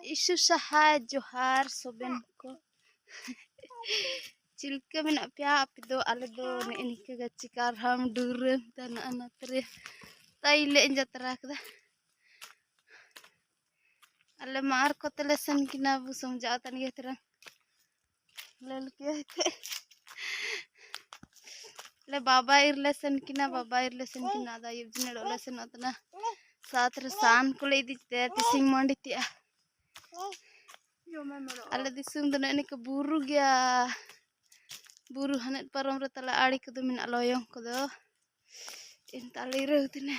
issue सहाय जोहार सोबेन को चिल्के में प्या आप दो आले दो निके गचिकार हम डूरम तना अनतरे ताइले जतरा कदा अले मार को तले सन किना बु समझा तन ये तरह लल के ले बाबा इरलेसन किना दा युजने डोलेसन अतना साथ रे सान को ले दिते तिसिंग मंडी तिया अले दिसुम दने ने के बुरु गया बुरु हनेत परम रे तला आड़ी को मिना लोयong को दो इन ताली रे तने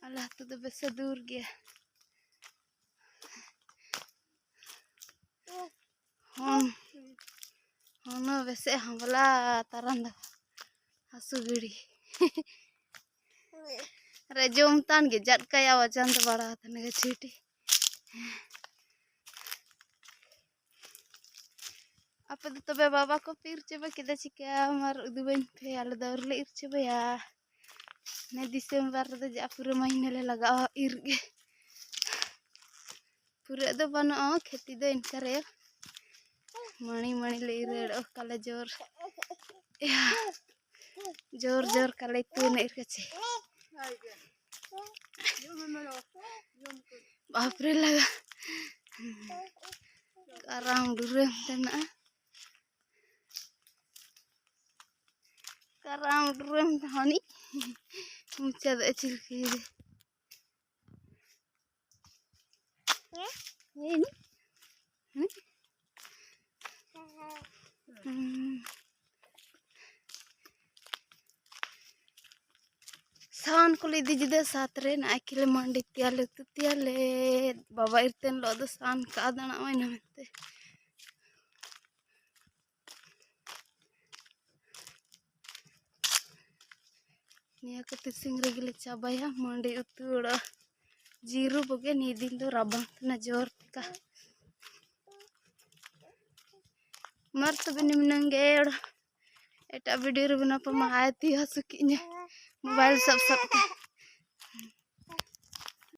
अल्लाह तो बेसे दूर गया हम वैसे हमला तरंद हसु गिड़ी रे जोमतान गे जटकाया वजन तो बड़ा तने छीटी आप तबे बाबा को पीर चबे किदा चिका मार उदुबन पे आले दौरले इर चबे या ने दिसंबर रे जा पूरा महीने ले लगा इर गे पूरे दो बनो खेती दो इनका रे मणि मणि ले इर काले जोर जोर जोर काले तूने इर कचे बाप रे लगा karang durem tana karang durem tahani mucha da chilki ini सान को लीदी जुदे साथ रे ना अकेले मंडी तियाले बाबा इरतेन लो दो सान का दाना वैना मेते निया को तिसिंग रे गिले चाबाया मंडी उतुड़ा जीरु बगे नी दिन दो रबंग तना जोर का मर तो बिन मिनंगे एटा वीडियो रे बना पमा आती हसुकिnya मोबाइल सब